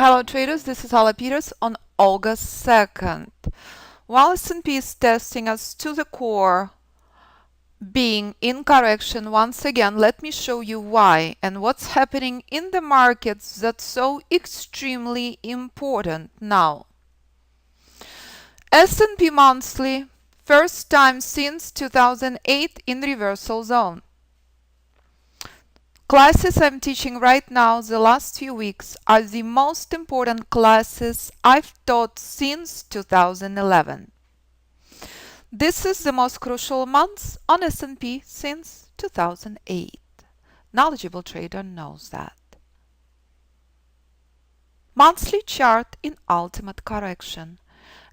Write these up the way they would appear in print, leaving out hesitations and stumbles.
Hello traders, this is Alla on August 2nd. While S&P is testing us to the core, being in correction once again, let me show you why and what's happening in the markets that's so extremely important now. S&P monthly, first time since 2008 in reversal zone. Classes I'm teaching right now, the last few weeks, are the most important classes I've taught since 2011. This is the most crucial month on S&P since 2008. Knowledgeable trader knows that. Monthly chart in ultimate correction.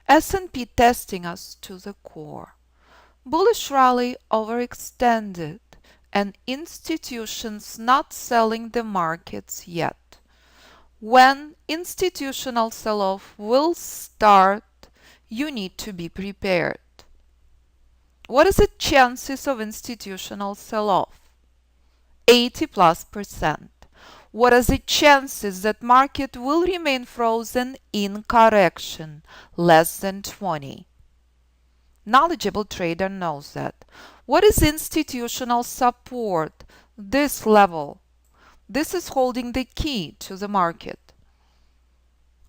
S&P testing us to the core. Bullish rally overextended and institutions not selling the markets yet. When institutional sell-off will start, you need to be prepared. What is the chances of institutional sell-off? 80+%. What are the chances that market will remain frozen in correction? Less than 20. Knowledgeable trader knows that. What is institutional support? This level. This is holding the key to the market.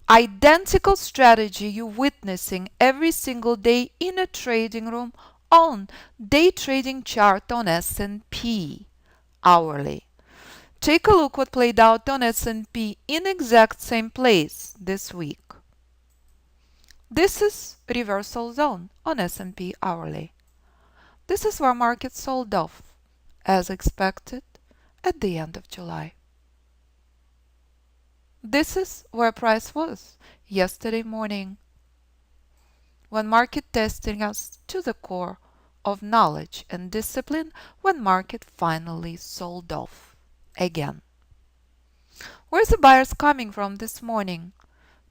Identical strategy you're witnessing every single day in a trading room on day trading chart on S&P hourly. Take a look what played out on S&P in exact same place this week. This is reversal zone on S&P hourly. This is where market sold off, as expected, at the end of July. This is where price was yesterday morning, when market testing us to the core of knowledge and discipline, when market finally sold off again. Where's the buyers coming from this morning?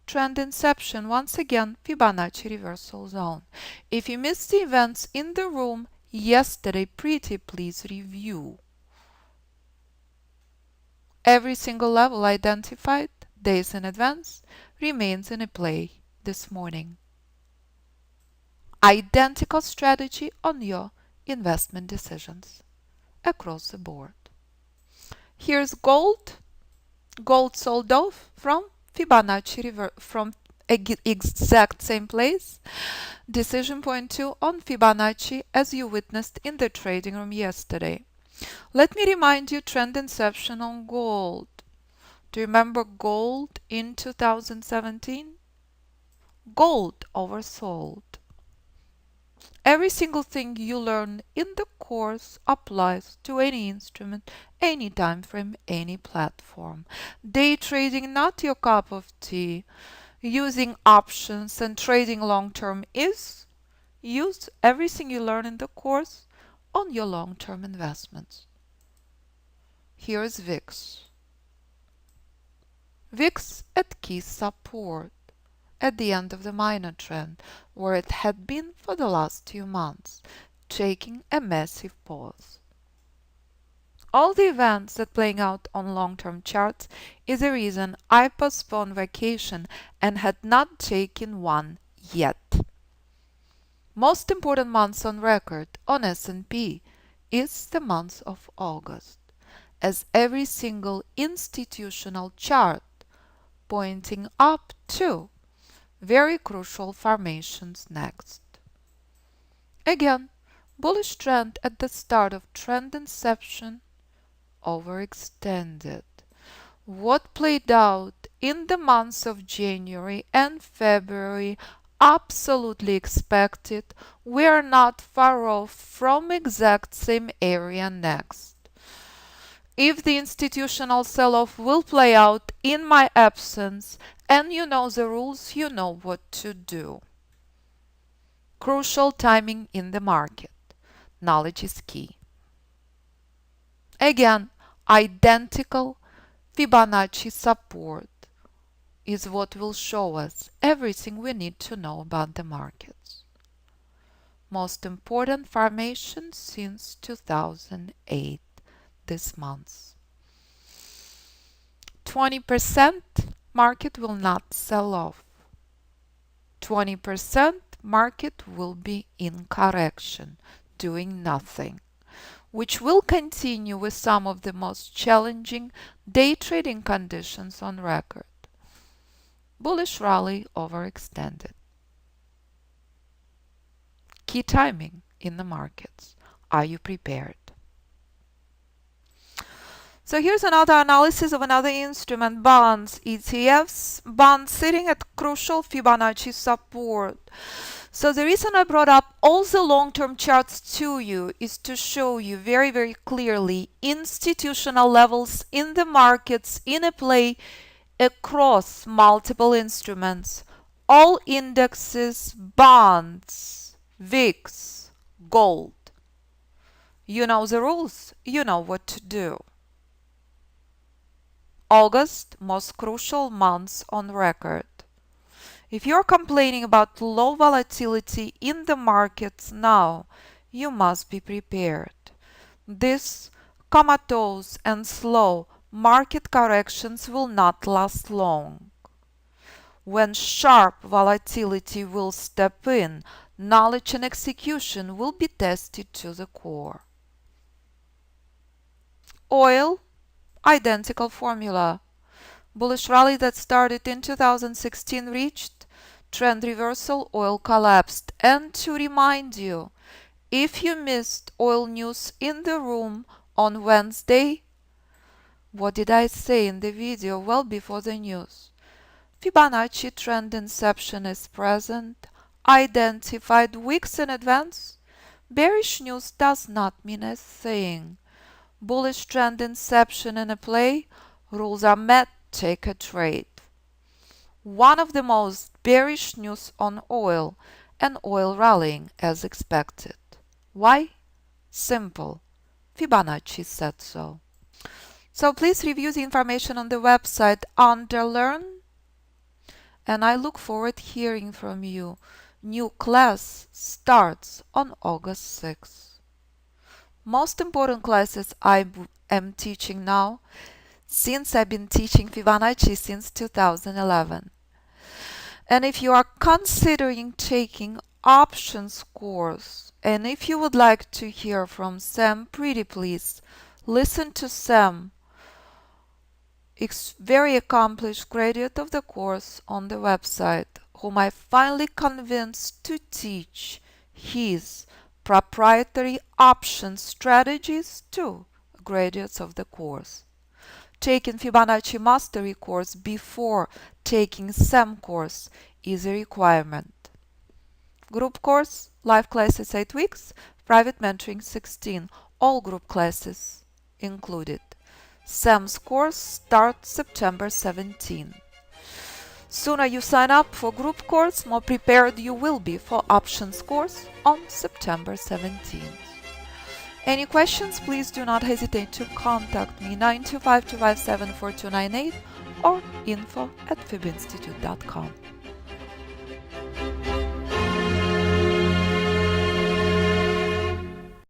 Trend inception, once again, Fibonacci reversal zone. If you missed the events in the room yesterday, pretty please review. Every single level identified days in advance remains in a play this morning. Identical strategy on your investment decisions across the board. Here's gold. Gold sold off from Fibonacci from exact same place. Decision point 2 on Fibonacci, as you witnessed in the trading room yesterday. Let me remind you trend inception on gold. Do you remember gold in 2017? Gold oversold. Every single thing you learn in the course applies to any instrument, any time frame, any platform. Day trading, not your cup of tea. Using options and trading long term is. Use everything you learn in the course on your long-term investments. Here is VIX. VIX at key support at the end of the minor trend, where it had been for the last 2 months, taking a massive pause. All the events that playing out on long-term charts is the reason I postponed vacation and had not taken one yet. Most important month on record on S&P is the month of August, as every single institutional chart pointing up to very crucial formations next. Again, bullish trend at the start of trend inception, overextended. What played out in the months of January and February, absolutely expected. We are not far off from exact same area next. If the institutional sell-off will play out in my absence, and you know the rules, you know what to do. Crucial timing in the market. Knowledge is key. Again, identical Fibonacci support is what will show us everything we need to know about the markets. Most important formation since 2008 this month. 20% market will not sell off. 20% market will be in correction, doing nothing, which will continue with some of the most challenging day trading conditions on record. Bullish rally overextended. Key timing in the markets. Are you prepared? So here's another analysis of another instrument, bonds, ETFs, bonds sitting at crucial Fibonacci support. So the reason I brought up all the long-term charts to you is to show you very, very clearly institutional levels in the markets in a play across multiple instruments, all indexes, bonds, VIX, gold. You know the rules, you know what to do. August, most crucial months on record. If you're complaining about low volatility in the markets now, you must be prepared. This comatose and slow market corrections will not last long. When sharp volatility will step in, knowledge and execution will be tested to the core. Oil, identical formula. Bullish rally that started in 2016 reached trend reversal, oil collapsed. And to remind you, if you missed oil news in the room on Wednesday, what did I say in the video well before the news? Fibonacci trend inception is present, identified weeks in advance. Bearish news does not mean a thing. Bullish trend inception in a play, rules are met, take a trade. One of the most bearish news on oil, and oil rallying as expected. Why? Simple. Fibonacci said so. So please review the information on the website under Learn, and I look forward hearing from you. New class starts on August 6th. Most important classes I am teaching now, since I've been teaching Fibonacci since 2011. And if you are considering taking options course, and if you would like to hear from Sam, pretty please listen to Sam, very accomplished graduate of the course on the website, whom I finally convinced to teach his proprietary option strategies to graduates of the course. Taking Fibonacci Mastery course before taking SAM course is a requirement. Group course, live classes 8 weeks, private mentoring 16, all group classes included. SAM's course starts September 17. Sooner you sign up for group course, more prepared you will be for options course on September 17th. Any questions, please do not hesitate to contact me 925-257-4298 or info@fibinstitute.com.